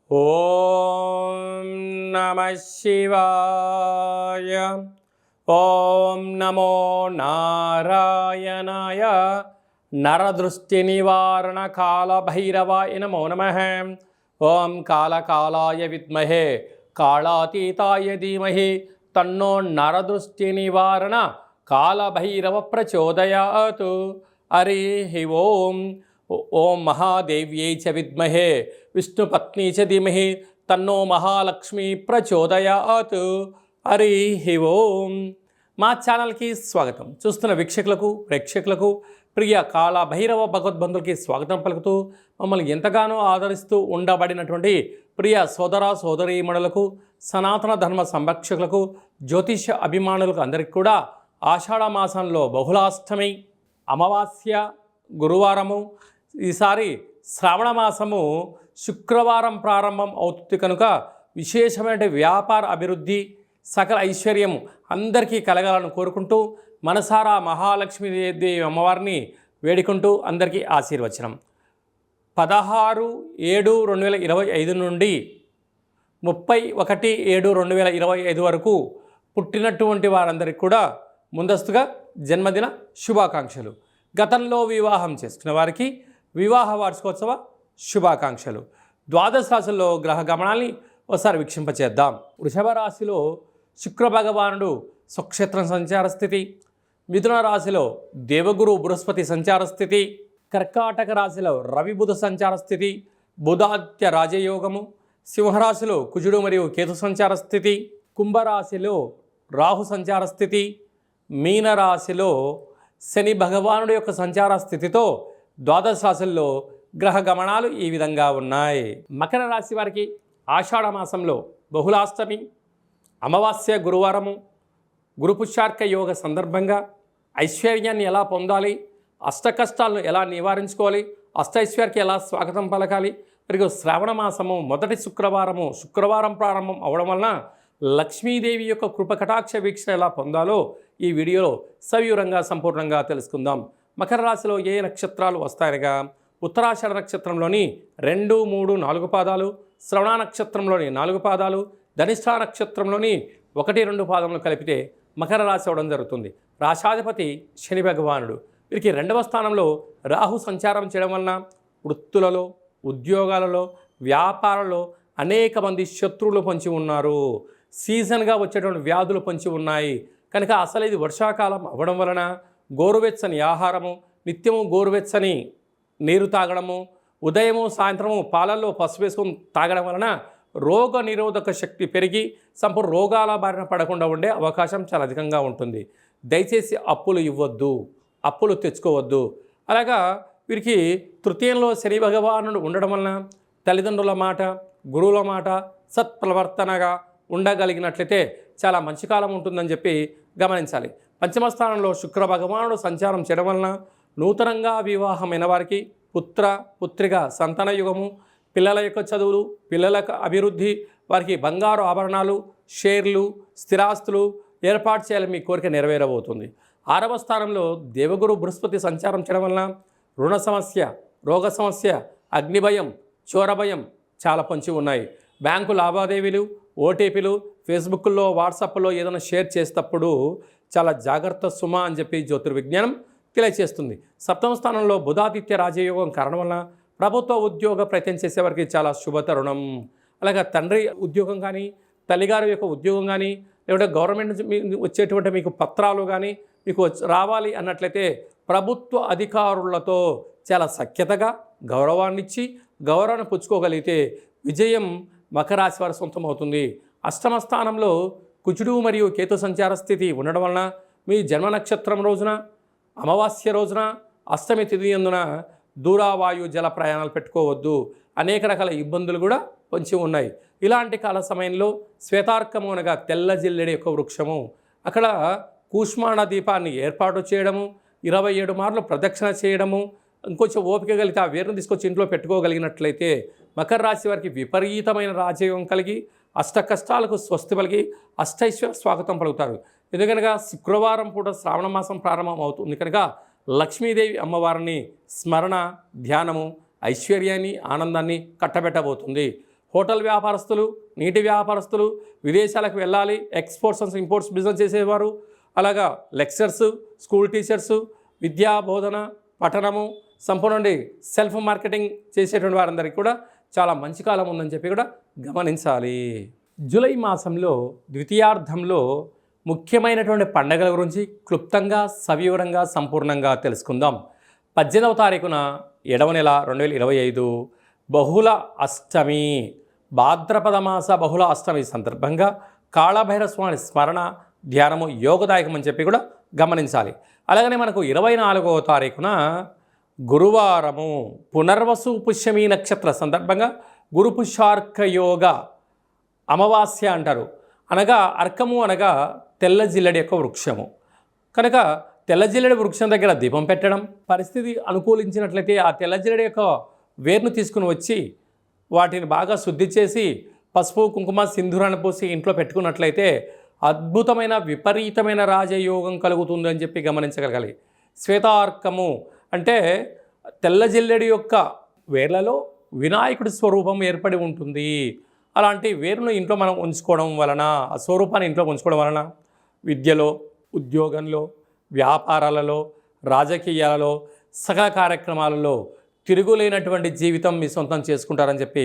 ఓం నమ శివాయ. ఓం నమో నారాయణాయ. నరదృష్టి నివారణ కాళభైరవాయ నమో నమః. ఓం కాళకాలాయ విద్మహే కాళాతీతాయ ధీమహి తన్నో నరదృష్టి నివారణ కాళభైరవ ప్రచోదయాత్. హరి ఓం. ఓం మహాదేవ్యై చ విద్మహే విష్ణుపత్ని చ ధీమహి తన్నో మహాలక్ష్మి ప్రచోదయాత్. హరి ఓం. మా ఛానల్కి స్వాగతం. చూస్తున్న వీక్షకులకు ప్రేక్షకులకు ప్రియ కాళభైరవ భగవద్బంధులకి స్వాగతం పలుకుతూ మమ్మల్ని ఎంతగానో ఆదరిస్తూ ఉండబడినటువంటి ప్రియ సోదర సోదరీమణులకు, సనాతన ధర్మ సంరక్షకులకు, జ్యోతిష అభిమానులకు అందరికీ కూడా ఆషాఢ మాసంలో బహుళాష్టమి అమావాస్య గురువారము, ఈసారి శ్రావణ మాసము శుక్రవారం ప్రారంభం అవుతుంది కనుక విశేషమైన వ్యాపార అభివృద్ధి, సకల ఐశ్వర్యం అందరికీ కలగాలని కోరుకుంటూ మనసారా మహాలక్ష్మీదేవి అమ్మవారిని వేడుకుంటూ అందరికీ ఆశీర్వచనం. 16/7/2025 నుండి 31/7/2025 వరకు పుట్టినటువంటి వారందరికీ కూడా ముందస్తుగా జన్మదిన శుభాకాంక్షలు. గతంలో వివాహం చేసుకున్న వారికి వివాహ వార్షికోత్సవ శుభాకాంక్షలు. ద్వాదశ రాశుల్లో గ్రహ గమనాల్ని ఒకసారి వీక్షింపచేద్దాం. వృషభ రాశిలో శుక్ర భగవానుడు స్వక్షేత్రం సంచార స్థితి, మిథున రాశిలో దేవగురు బృహస్పతి సంచార స్థితి, కర్కాటక రాశిలో రవి బుధ సంచార స్థితి, బుధాదిత్య రాజయోగము, సింహరాశిలో కుజుడు మరియు కేతు సంచార స్థితి, కుంభరాశిలో రాహు సంచార స్థితి, మీనరాశిలో శని భగవానుడి యొక్క సంచార స్థితితో ద్వాదశ రాశుల్లో గ్రహ గమనాలు ఈ విధంగా ఉన్నాయి. మకర రాశి వారికి ఆషాఢ మాసంలో బహుళాష్టమి అమావాస్య గురువారము, గురుపుష్యార్క యోగ సందర్భంగా ఐశ్వర్యాన్ని ఎలా పొందాలి, అష్ట కష్టాలను ఎలా నివారించుకోవాలి, అష్టైశ్వర్యకి ఎలా స్వాగతం పలకాలి, మరియు శ్రావణ మాసము మొదటి శుక్రవారం ప్రారంభం అవడం వలన లక్ష్మీదేవి యొక్క కృపకటాక్ష వీక్షణ ఎలా పొందాలో ఈ వీడియోలో సవివరంగా సంపూర్ణంగా తెలుసుకుందాం. మకర రాశిలో ఏ నక్షత్రాలు వస్తాయనగా ఉత్తరాషాఢ నక్షత్రంలోని 2, 3, 4 పాదాలు, శ్రవణ నక్షత్రంలోని 4 పాదాలు, ధనిష్ఠా నక్షత్రంలోని 1, 2 పాదములు కలిపితే మకర రాశి అవడం జరుగుతుంది. రాశాధిపతి శని భగవానుడు. వీరికి 2వ స్థానంలో రాహు సంచారం చేయడం వలన వృత్తులలో, ఉద్యోగాలలో, వ్యాపారాలలో అనేక మంది శత్రువులు పొంచి ఉన్నారు. సీజన్గా వచ్చేటువంటి వ్యాధులు పొంచి ఉన్నాయి కనుక అసలు ఇది వర్షాకాలం అవ్వడం వలన గోరువెచ్చని ఆహారము, నిత్యము గోరువెచ్చని నీరు తాగడము, ఉదయము సాయంత్రము పాలల్లో పసుపు వేసుకొని తాగడం వలన రోగ నిరోధక శక్తి పెరిగి సంపూర్ణ రోగాల బారిన పడకుండా ఉండే అవకాశం చాలా అధికంగా ఉంటుంది. దయచేసి అప్పులు ఇవ్వద్దు, అప్పులు తెచ్చుకోవద్దు. అలాగా వీరికి తృతీయంలో శని భగవానుడు ఉండడం వలన తల్లిదండ్రుల మాట, గురువుల మాట సత్ప్రవర్తనగా ఉండగలిగినట్లయితే చాలా మంచి కాలం ఉంటుందని చెప్పి గమనించాలి. పంచమ స్థానంలో శుక్ర భగవానుడు సంచారం చేయడం వలన నూతనంగా వివాహమైన వారికి పుత్రిక సంతాన యుగము, పిల్లల యొక్క చదువులు, పిల్లల అభివృద్ధి, వారికి బంగారు ఆభరణాలు, షేర్లు, స్థిరాస్తులు ఏర్పాటు చేయాలని మీ కోరిక నెరవేరబోతుంది. 6వ స్థానంలో దేవగురు బృహస్పతి సంచారం చేయడం వలన రుణ సమస్య, రోగ సమస్య, అగ్నిభయం, చోరభయం చాలా పొంచి ఉన్నాయి. బ్యాంకు లావాదేవీలు, ఓటీపీలు, ఫేస్బుక్లో, వాట్సాప్లో ఏదైనా షేర్ చేసేటప్పుడు చాలా జాగ్రత్త సుమ అని చెప్పి జ్యోతిర్విజ్ఞానం తెలియచేస్తుంది. 7వ స్థానంలో బుధాదిత్య రాజయోగం కారణం వలన ప్రభుత్వ ఉద్యోగ ప్రయత్నం చేసేవారికి చాలా శుభతరుణం. అలాగే తండ్రి ఉద్యోగం కానీ, తల్లిగారి యొక్క ఉద్యోగం కానీ, లేకపోతే గవర్నమెంట్ నుంచి వచ్చేటువంటి మీకు పత్రాలు కానీ మీకు రావాలి అన్నట్లయితే ప్రభుత్వ అధికారులతో చాలా సఖ్యతగా గౌరవాన్నిచ్చి గౌరవాన్ని పుచ్చుకోగలిగితే విజయం మకర రాశి వారి సొంతం అవుతుంది. 8వ స్థానంలో కుజుడు మరియు కేతు సంచార స్థితి ఉండడం వలన మీ జన్మ నక్షత్రం రోజున, అమావాస్య రోజున, అష్టమి తిథి యందున దూరావాయు జల ప్రయాణాలు పెట్టుకోవద్దు. అనేక రకాల ఇబ్బందులు కూడా పొంచి ఉన్నాయి. ఇలాంటి కాల సమయంలో శ్వేతార్కము అనగా తెల్ల జిల్లెడి యొక్క వృక్షము, అక్కడ కూష్మాణ దీపాన్ని ఏర్పాటు చేయడము, 27 మార్లు ప్రదక్షిణ చేయడము, ఇంకొంచెం ఓపిక కలిగితే ఆ వేరును తీసుకొచ్చి ఇంట్లో పెట్టుకోగలిగినట్లయితే మకర రాశి వారికి విపరీతమైన రాజయోగం కలిగి అష్ట కష్టాలకు స్వస్తి పలికి అష్టైశ్వర్య స్వాగతం పలుకుతారు. ఎందుకనగా శుక్రవారం పూట శ్రావణ మాసం ప్రారంభం అవుతుంది కనుక లక్ష్మీదేవి అమ్మవారిని స్మరణ, ధ్యానము ఐశ్వర్యాన్ని, ఆనందాన్ని కట్టబెట్టబోతుంది. హోటల్ వ్యాపారస్తులు, నీటి వ్యాపారస్తులు, విదేశాలకు వెళ్ళాలి, ఎక్స్పోర్ట్స్ అండ్ ఇంపోర్ట్స్ బిజినెస్ చేసేవారు, అలాగా లెక్చరర్స్, స్కూల్ టీచర్సు, విద్యా బోధన, పఠనము, సంపూర్ణ సెల్ఫ్ మార్కెటింగ్ చేసేటువంటి వారందరికీ కూడా చాలా మంచి కాలం ఉందని చెప్పి కూడా గమనించాలి. జూలై మాసంలో ద్వితీయార్థంలో ముఖ్యమైనటువంటి పండగల గురించి క్లుప్తంగా, సవివరంగా, సంపూర్ణంగా తెలుసుకుందాం. 18వ తారీఖున 7వ నెల 2025 బహుళ అష్టమి, భాద్రపద మాస బహుళ అష్టమి సందర్భంగా కాళభైరవ స్వామి స్మరణ ధ్యానము యోగదాయకం అని చెప్పి కూడా గమనించాలి. అలాగనే మనకు 24వ తారీఖున గురువారము పునర్వసు పుష్యమి నక్షత్ర సందర్భంగా గురు పుష్యార్క యోగ అమావాస్య అంటారు. అనగా అర్కము అనగా తెల్ల జిల్లడి యొక్క వృక్షము కనుక తెల్ల జిల్లడి వృక్షం దగ్గర దీపం పెట్టడం, పరిస్థితి అనుకూలించినట్లయితే ఆ తెల్ల జిల్లడి యొక్క వేరును తీసుకుని వచ్చి వాటిని బాగా శుద్ధి చేసి పసుపు, కుంకుమ, సింధూరాన్ని పోసి ఇంట్లో పెట్టుకున్నట్లయితే అద్భుతమైన విపరీతమైన రాజయోగం కలుగుతుంది అని చెప్పి గమనించగలగాలి. శ్వేతార్కము అంటే తెల్ల జిల్లెడి యొక్క వేర్లలో వినాయకుడి స్వరూపం ఏర్పడి ఉంటుంది. అలాంటి వేరును ఇంట్లో మనం ఉంచుకోవడం వలన, ఆ స్వరూపాన్ని ఇంట్లో ఉంచుకోవడం వలన విద్యలో, ఉద్యోగంలో, వ్యాపారాలలో, రాజకీయాలలో, సకల కార్యక్రమాలలో తిరుగులేనటువంటి జీవితం మీ సొంతం చేసుకుంటారని చెప్పి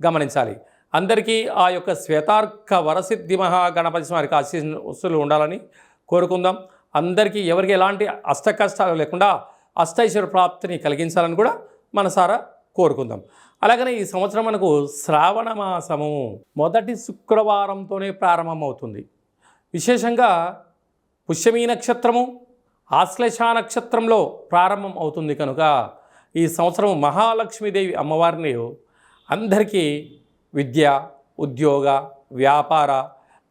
గమనించాలి. అందరికీ ఆ యొక్క శ్వేతార్క వరసిద్ధి మహాగణపతి వారికి ఆశీస్సులు ఉండాలని కోరుకుందాం. అందరికీ ఎవరికి ఎలాంటి అష్ట కష్టాలు లేకుండా అష్టైశ్వర్య ప్రాప్తిని కలిగించాలని కూడా మనసారా కోరుకుందాం. అలాగనే ఈ సంవత్సరం మనకు శ్రావణ మాసము మొదటి శుక్రవారంతోనే ప్రారంభమవుతుంది. విశేషంగా పుష్యమీ నక్షత్రము ఆశ్లేష నక్షత్రంలో ప్రారంభం అవుతుంది కనుక ఈ సంవత్సరం మహాలక్ష్మీదేవి అమ్మవారిని అందరికీ విద్య, ఉద్యోగ, వ్యాపార,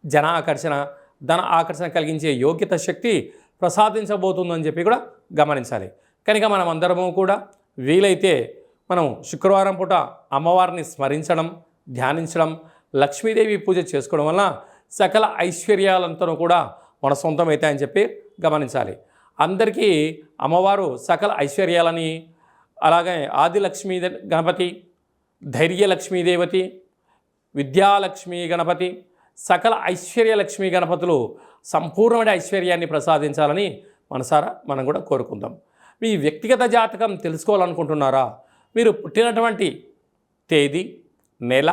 జన ఆకర్షణ, ధన ఆకర్షణ కలిగించే యోగ్యత శక్తి ప్రసాదించబోతుందని చెప్పి కూడా గమనించాలి. కనుక మనం అందరము కూడా వీలైతే మనం శుక్రవారం పూట అమ్మవారిని స్మరించడం, ధ్యానించడం, లక్ష్మీదేవి పూజ చేసుకోవడం వల్ల సకల ఐశ్వర్యాలంతా కూడా మన సొంతమవుతాయని చెప్పి గమనించాలి. అందరికీ అమ్మవారు సకల ఐశ్వర్యాలని, అలాగే ఆదిలక్ష్మీ గణపతి, ధైర్యలక్ష్మీదేవతి, విద్యాలక్ష్మీ గణపతి, సకల ఐశ్వర్యలక్ష్మీ గణపతులు సంపూర్ణమైన ఐశ్వర్యాన్ని ప్రసాదించాలని మనసారా మనం కూడా కోరుకుందాం. మీ వ్యక్తిగత జాతకం తెలుసుకోవాలనుకుంటున్నారా? మీరు పుట్టినటువంటి తేదీ, నెల,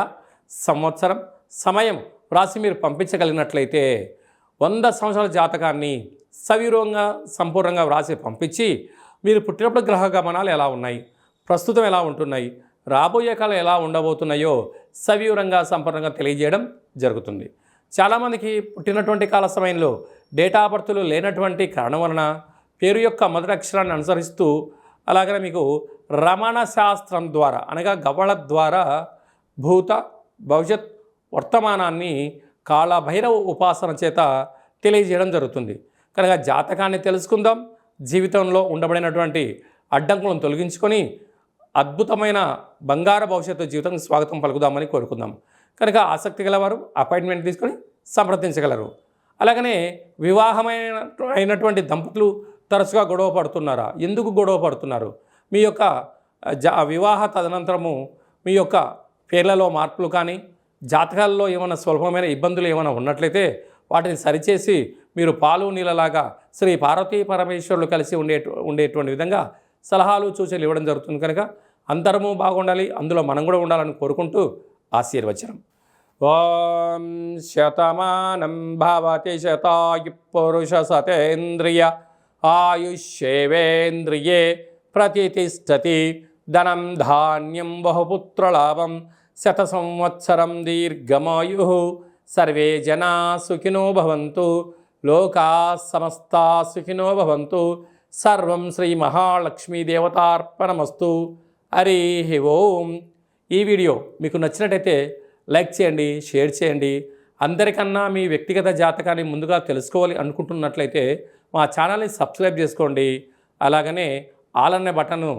సంవత్సరం, సమయం రాసి మీరు పంపించగలిగినట్లయితే 100 సంవత్సరాల జాతకాన్ని సవివరంగా, సంపూర్ణంగా వ్రాసి పంపించి మీరు పుట్టినప్పుడు గ్రహ గమనాలు ఎలా ఉన్నాయి, ప్రస్తుతం ఎలా ఉంటున్నాయి, రాబోయే కాలం ఎలా ఉండబోతున్నాయో సవివరంగా, సంపూర్ణంగా తెలియజేయడం జరుగుతుంది. చాలామందికి పుట్టినటువంటి కాల సమయంలో డేటా బర్త్లు లేనటువంటి కారణం వలన పేరు యొక్క మొదటి అక్షరాన్ని అనుసరిస్తూ, అలాగనే మీకు రమణ శాస్త్రం ద్వారా అనగా గవ్వళ ద్వారా భూత, భవిష్యత్, వర్తమానాన్ని కాళభైరవ ఉపాసన చేత తెలియజేయడం జరుగుతుంది. కనుక జాతకాన్ని తెలుసుకుందాం. జీవితంలో ఉండబడినటువంటి అడ్డంకులను తొలగించుకొని అద్భుతమైన బంగారు భవిష్యత్తు జీవితం స్వాగతం పలుకుదామని కోరుకుందాం. కనుక ఆసక్తి గలవారు అపాయింట్మెంట్ తీసుకొని సంప్రదించగలరు. అలాగనే వివాహమైనటువంటి దంపతులు తరచుగా గొడవ పడుతున్నారా? ఎందుకు గొడవ పడుతున్నారు? మీ యొక్క వివాహ తదనంతరము మీ యొక్క పేర్లలో మార్పులు కానీ, జాతకాల్లో ఏమైనా స్వల్పమైన ఇబ్బందులు ఏమైనా ఉన్నట్లయితే వాటిని సరిచేసి మీరు పాలు నీళ్ళలాగా శ్రీ పార్వతీ పరమేశ్వరులు కలిసి ఉండేటువంటి విధంగా సలహాలు, సూచనలు ఇవ్వడం జరుగుతుంది. కనుక అందరము బాగుండాలి, అందులో మనం కూడా ఉండాలని కోరుకుంటూ ఆశీర్వచనం. ఓం శతమానం భవతి శతాయు పురుష సతేంద్రియ ఆయుష్యేవేంద్రియే ప్రతిష్టతి ధనం ధాన్యం బహుపుత్రలాభం శత సంవత్సరం దీర్ఘమాయు సర్వే జనా సుఖినో భవంతు లోకా సమస్తా సుఖినో భవంతు సర్వం శ్రీ మహాలక్ష్మీ దేవతార్పణమస్తు. హరి ఓం. ఈ వీడియో మీకు నచ్చినట్టయితే లైక్ చేయండి, షేర్ చేయండి. అందరికన్నా మీ వ్యక్తిగత జాతకాన్ని ముందుగా తెలుసుకోవాలి అనుకుంటున్నట్లయితే మా ఛానల్ని సబ్స్క్రైబ్ చేసుకోండి. అలాగనే ఆల్ అనే బటన్ను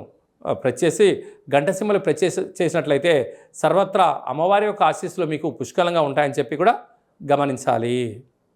ప్రెస్ చేసి గంట సింబల్ ప్రెస్ చేసినట్లయితే సర్వత్రా అమ్మవారి యొక్క ఆశీస్సులు మీకు పుష్కలంగా ఉంటాయని చెప్పి కూడా గమనించాలి.